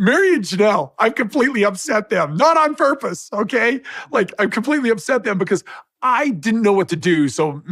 Meri and Janelle, I've completely upset them. Not on purpose, okay? Like, I've completely upset them because I didn't know what to do. So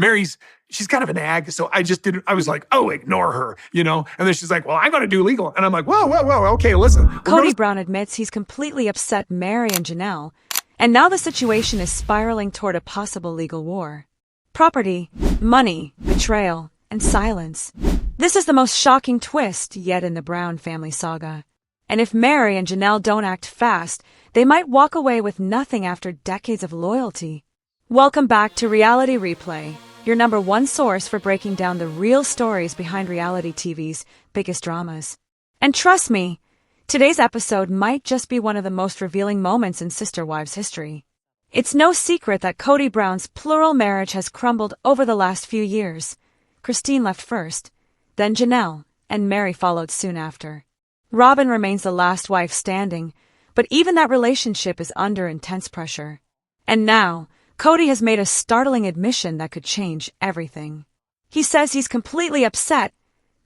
she's kind of an ag. So I was like, oh, ignore her, you know? And then she's like, well, I'm going to do legal. And I'm like, whoa, okay, listen. Kody Brown admits he's completely upset Meri and Janelle. And now the situation is spiraling toward a possible legal war. Property, money, betrayal, and silence. This is the most shocking twist yet in the Brown family saga. And if Meri and Janelle don't act fast, they might walk away with nothing after decades of loyalty. Welcome back to Reality Replay, your #1 source for breaking down the real stories behind reality TV's biggest dramas. And trust me, today's episode might just be one of the most revealing moments in Sister Wives history. It's no secret that Kody Brown's plural marriage has crumbled over the last few years. Christine left first, then Janelle, and Meri followed soon after. Robyn remains the last wife standing, but even that relationship is under intense pressure. And now, Kody has made a startling admission that could change everything. He says he's completely upset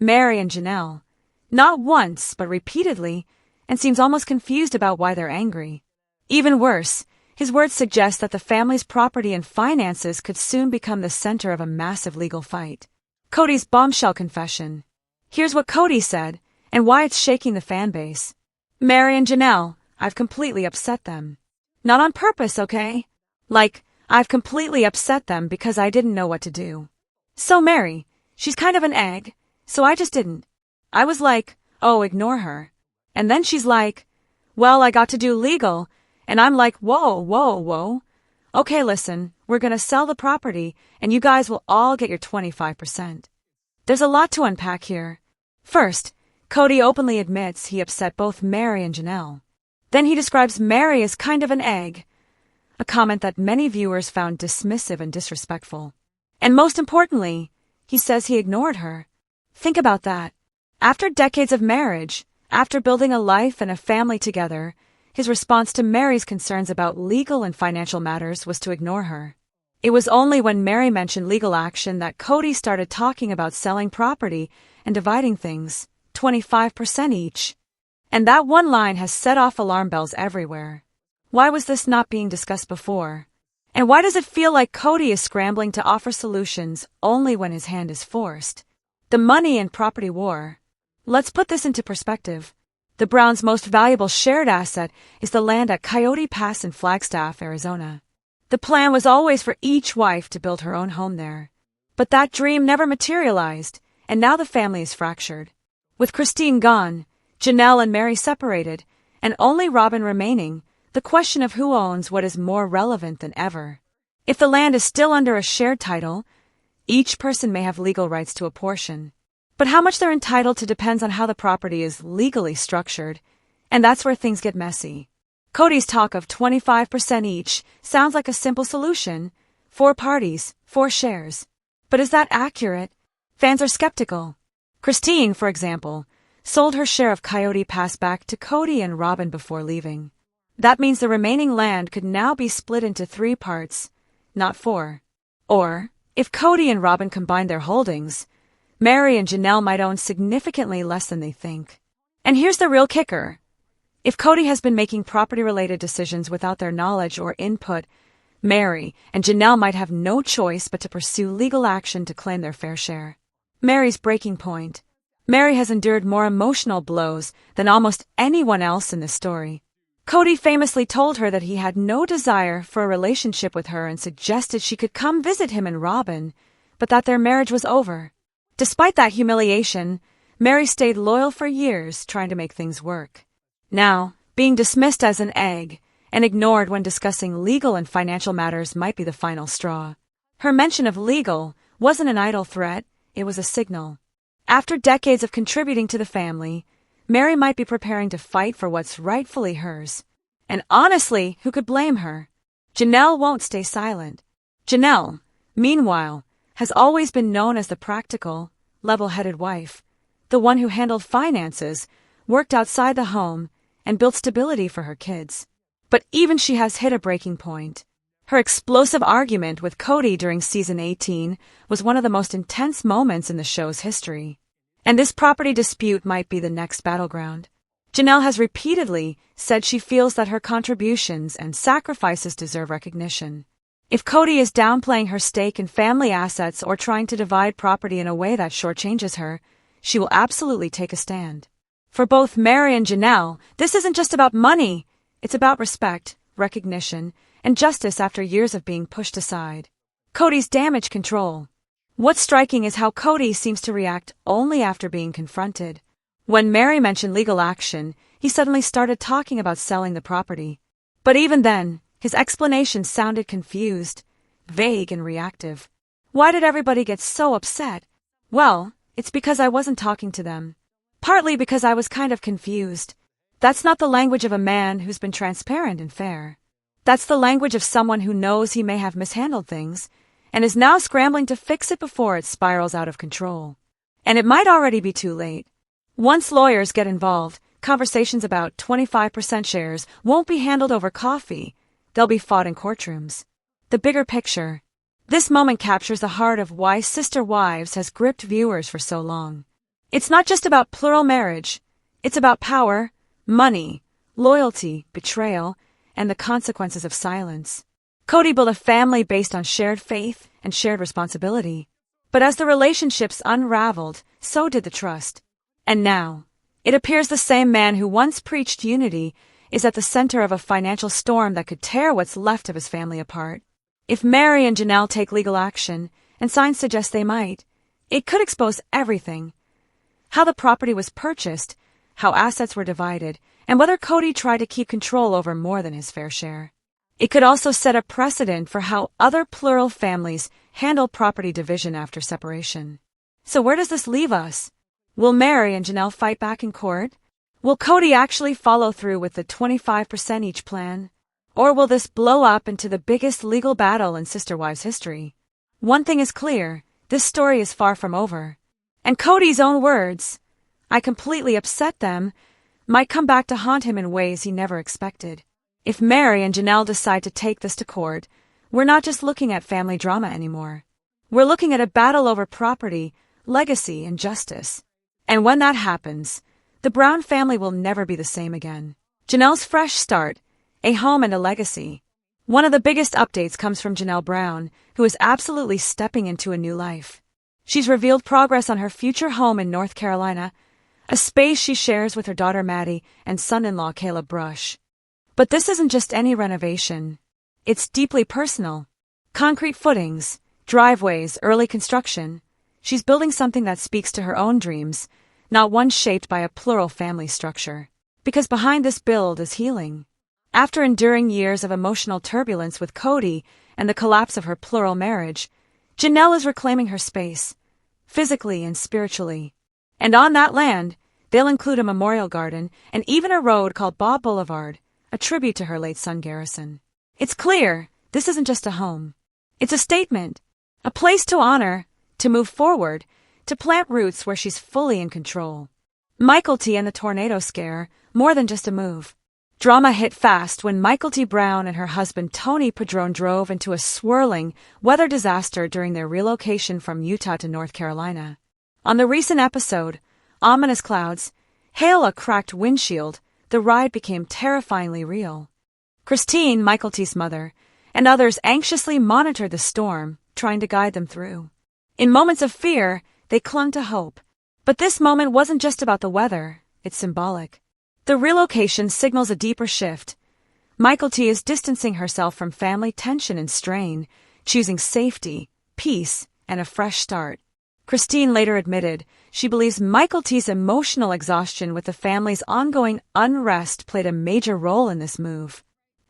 Meri and Janelle, not once but repeatedly, and seems almost confused about why they're angry. Even worse, his words suggest that the family's property and finances could soon become the center of a massive legal fight. Kody's bombshell confession. Here's what Kody said, and why it's shaking the fan base. Meri and Janelle, I've completely upset them. Not on purpose, okay? Like, I've completely upset them because I didn't know what to do. So Meri, she's kind of an egg, so I just didn't. I was like, oh, ignore her. And then she's like, well, I got to do legal, and I'm like, whoa. Okay, listen, we're gonna sell the property, and you guys will all get your 25%. There's a lot to unpack here. First, Kody openly admits he upset both Meri and Janelle. Then he describes Meri as kind of an egg, a comment that many viewers found dismissive and disrespectful. And most importantly, he says he ignored her. Think about that. After decades of marriage, after building a life and a family together, his response to Meri's concerns about legal and financial matters was to ignore her. It was only when Meri mentioned legal action that Kody started talking about selling property and dividing things, 25% each. And that one line has set off alarm bells everywhere. Why was this not being discussed before? And why does it feel like Kody is scrambling to offer solutions only when his hand is forced? The money and property war. Let's put this into perspective. The Browns' most valuable shared asset is the land at Kody Pass in Flagstaff, Arizona. The plan was always for each wife to build her own home there. But that dream never materialized, and now the family is fractured. With Christine gone, Janelle and Meri separated, and only Robyn remaining, the question of who owns what is more relevant than ever. If the land is still under a shared title, each person may have legal rights to a portion. But how much they're entitled to depends on how the property is legally structured, and that's where things get messy. Kody's talk of 25% each sounds like a simple solution. 4 parties, 4 shares. But is that accurate? Fans are skeptical. Christine, for example, sold her share of Kody Pass back to Kody and Robyn before leaving. That means the remaining land could now be split into 3 parts, not 4. Or, if Kody and Robyn combine their holdings, Meri and Janelle might own significantly less than they think. And here's the real kicker. If Kody has been making property-related decisions without their knowledge or input, Meri and Janelle might have no choice but to pursue legal action to claim their fair share. Meri's breaking point. Meri has endured more emotional blows than almost anyone else in this story. Kody famously told her that he had no desire for a relationship with her and suggested she could come visit him and Robyn, but that their marriage was over. Despite that humiliation, Meri stayed loyal for years, trying to make things work. Now, being dismissed as an egg and ignored when discussing legal and financial matters might be the final straw. Her mention of legal wasn't an idle threat, it was a signal. After decades of contributing to the family, Meri might be preparing to fight for what's rightfully hers. And honestly, who could blame her? Janelle won't stay silent. Janelle, meanwhile, has always been known as the practical, level-headed wife, the one who handled finances, worked outside the home, and built stability for her kids. But even she has hit a breaking point. Her explosive argument with Kody during season 18 was one of the most intense moments in the show's history. And this property dispute might be the next battleground. Janelle has repeatedly said she feels that her contributions and sacrifices deserve recognition. If Kody is downplaying her stake in family assets or trying to divide property in a way that shortchanges her, she will absolutely take a stand. For both Meri and Janelle, this isn't just about money. It's about respect, recognition, and justice after years of being pushed aside. Kody's damage control. What's striking is how Kody seems to react only after being confronted. When Meri mentioned legal action, he suddenly started talking about selling the property. But even then, his explanation sounded confused, vague, and reactive. Why did everybody get so upset? Well, it's because I wasn't talking to them. Partly because I was kind of confused. That's not the language of a man who's been transparent and fair. That's the language of someone who knows he may have mishandled things, and is now scrambling to fix it before it spirals out of control. And it might already be too late. Once lawyers get involved, conversations about 25% shares won't be handled over coffee. They'll be fought in courtrooms. The bigger picture. This moment captures the heart of why Sister Wives has gripped viewers for so long. It's not just about plural marriage. It's about power, money, loyalty, betrayal, and the consequences of silence. Kody built a family based on shared faith and shared responsibility. But as the relationships unraveled, so did the trust. And now, it appears the same man who once preached unity is at the center of a financial storm that could tear what's left of his family apart. If Meri and Janelle take legal action, and signs suggest they might, it could expose everything. How the property was purchased, how assets were divided, and whether Kody tried to keep control over more than his fair share. It could also set a precedent for how other plural families handle property division after separation. So where does this leave us? Will Meri and Janelle fight back in court? Will Kody actually follow through with the 25% each plan? Or will this blow up into the biggest legal battle in Sister Wives history? One thing is clear, this story is far from over. And Kody's own words, "I completely upset them," might come back to haunt him in ways he never expected. If Meri and Janelle decide to take this to court, we're not just looking at family drama anymore. We're looking at a battle over property, legacy, and justice. And when that happens, the Brown family will never be the same again. Janelle's fresh start, a home and a legacy. One of the biggest updates comes from Janelle Brown, who is absolutely stepping into a new life. She's revealed progress on her future home in North Carolina, a space she shares with her daughter Maddie and son-in-law Caleb Brush. But this isn't just any renovation. It's deeply personal. Concrete footings, driveways, early construction. She's building something that speaks to her own dreams, not one shaped by a plural family structure. Because behind this build is healing. After enduring years of emotional turbulence with Kody and the collapse of her plural marriage, Janelle is reclaiming her space, physically and spiritually. And on that land, they'll include a memorial garden and even a road called Bob Boulevard, a tribute to her late son Garrison. It's clear, this isn't just a home. It's a statement, a place to honor, to move forward, to plant roots where she's fully in control. Kody and the tornado scare, more than just a move. Drama hit fast when Kody Brown and her husband Tony Padron drove into a swirling weather disaster during their relocation from Utah to North Carolina. On the recent episode, Ominous Clouds, Hail a Cracked Windshield, the ride became terrifyingly real. Christine, Kody's mother, and others anxiously monitored the storm, trying to guide them through. In moments of fear, they clung to hope. But this moment wasn't just about the weather, it's symbolic. The relocation signals a deeper shift. Kody is distancing herself from family tension and strain, choosing safety, peace, and a fresh start. Christine later admitted she believes Kody's emotional exhaustion with the family's ongoing unrest played a major role in this move.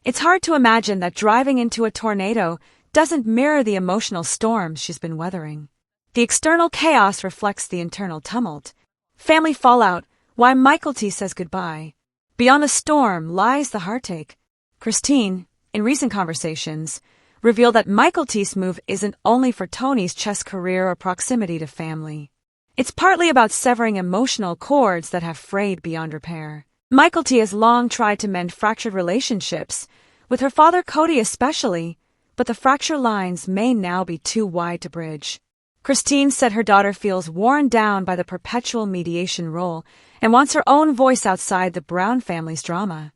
It's hard to imagine that driving into a tornado doesn't mirror the emotional storms she's been weathering. The external chaos reflects the internal tumult. Family fallout, why Kody says goodbye. Beyond the storm lies the heartache. Christine, in recent conversations, revealed that Kody's move isn't only for Tony's chess career or proximity to family. It's partly about severing emotional cords that have frayed beyond repair. Kody has long tried to mend fractured relationships, with her father Kody especially, but the fracture lines may now be too wide to bridge. Christine said her daughter feels worn down by the perpetual mediation role and wants her own voice outside the Brown family's drama.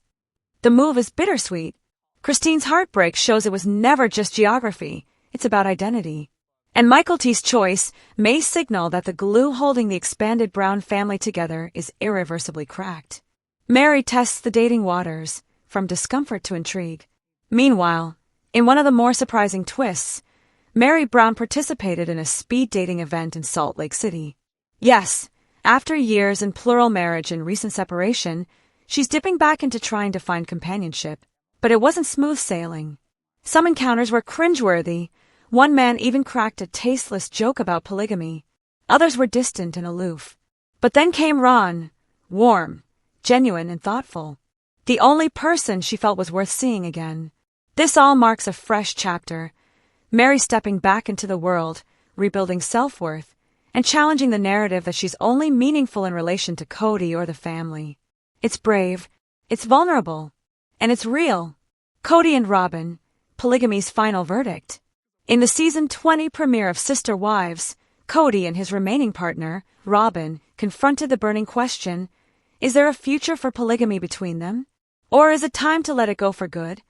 The move is bittersweet. Christine's heartbreak shows it was never just geography, it's about identity. And Michael T's choice may signal that the glue holding the expanded Brown family together is irreversibly cracked. Meri tests the dating waters, from discomfort to intrigue. Meanwhile, in one of the more surprising twists, Meri Brown participated in a speed dating event in Salt Lake City. Yes, after years in plural marriage and recent separation, she's dipping back into trying to find companionship. But it wasn't smooth sailing. Some encounters were cringeworthy. One man even cracked a tasteless joke about polygamy. Others were distant and aloof. But then came Ron, warm, genuine, and thoughtful. The only person she felt was worth seeing again. This all marks a fresh chapter. Meri stepping back into the world, rebuilding self-worth, and challenging the narrative that she's only meaningful in relation to Kody or the family. It's brave, it's vulnerable, and it's real. Kody and Robyn, polygamy's final verdict. In the season 20 premiere of Sister Wives, Kody and his remaining partner, Robyn, confronted the burning question, is there a future for polygamy between them? Or is it time to let it go for good?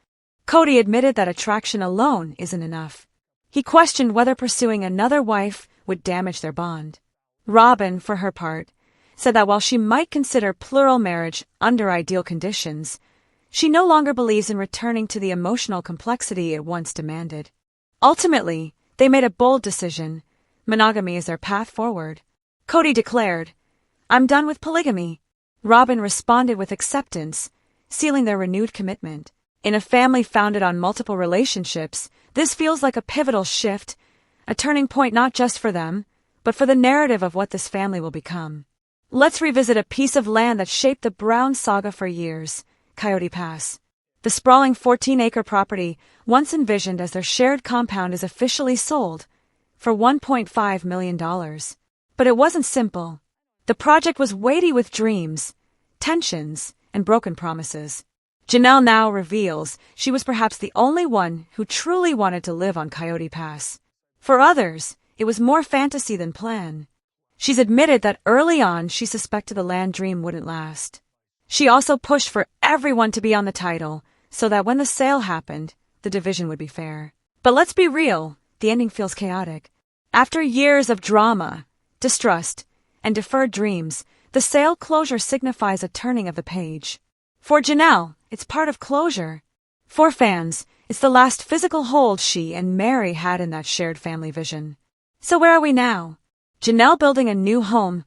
Kody admitted that attraction alone isn't enough. He questioned whether pursuing another wife would damage their bond. Robyn, for her part, said that while she might consider plural marriage under ideal conditions, she no longer believes in returning to the emotional complexity it once demanded. Ultimately, they made a bold decision. Monogamy is their path forward. Kody declared, "I'm done with polygamy." Robyn responded with acceptance, sealing their renewed commitment. In a family founded on multiple relationships, this feels like a pivotal shift, a turning point not just for them, but for the narrative of what this family will become. Let's revisit a piece of land that shaped the Brown saga for years, Coyote Pass. The sprawling 14-acre property, once envisioned as their shared compound, is officially sold for $1.5 million. But it wasn't simple. The project was weighty with dreams, tensions, and broken promises. Janelle now reveals she was perhaps the only one who truly wanted to live on Coyote Pass. For others, it was more fantasy than plan. She's admitted that early on she suspected the land dream wouldn't last. She also pushed for everyone to be on the title, so that when the sale happened, the division would be fair. But let's be real, the ending feels chaotic. After years of drama, distrust, and deferred dreams, the sale closure signifies a turning of the page. For Janelle, it's part of closure. For fans, it's the last physical hold she and Meri had in that shared family vision. So where are we now? Janelle building a new home,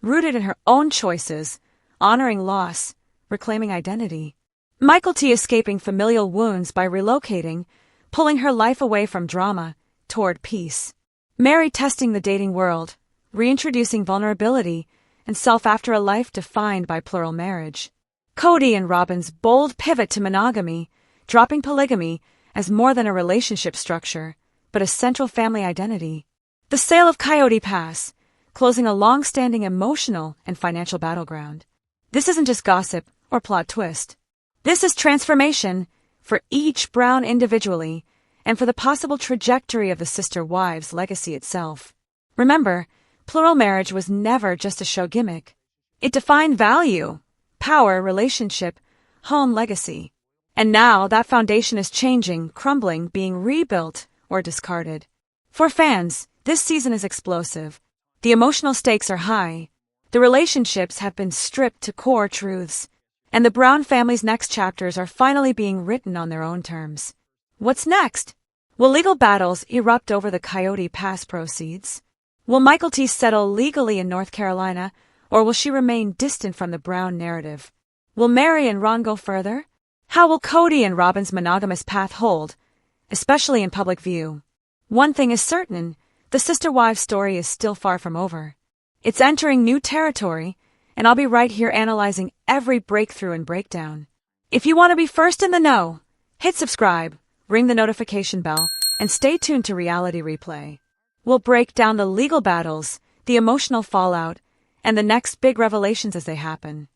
rooted in her own choices, honoring loss, reclaiming identity. Michael T escaping familial wounds by relocating, pulling her life away from drama, toward peace. Meri testing the dating world, reintroducing vulnerability and self after a life defined by plural marriage. Kody and Robyn's bold pivot to monogamy, dropping polygamy as more than a relationship structure, but a central family identity. The sale of Coyote Pass, closing a long-standing emotional and financial battleground. This isn't just gossip or plot twist. This is transformation for each Brown individually and for the possible trajectory of the Sister Wives legacy itself. Remember, plural marriage was never just a show gimmick. It defined value, power, relationship, home, legacy. And now that foundation is changing, crumbling, being rebuilt or discarded. For fans, this season is explosive. The emotional stakes are high. The relationships have been stripped to core truths. And the Brown family's next chapters are finally being written on their own terms. What's next? Will legal battles erupt over the Coyote Pass proceeds? Will Michael T settle legally in North Carolina, or will she remain distant from the Brown narrative? Will Meri and Ron go further? How will Kody and Robyn's monogamous path hold, especially in public view? One thing is certain, the Sister Wives story is still far from over. It's entering new territory, and I'll be right here analyzing every breakthrough and breakdown. If you want to be first in the know, hit subscribe, ring the notification bell, and stay tuned to Reality Replay. We'll break down the legal battles, the emotional fallout, and the next big revelations as they happen.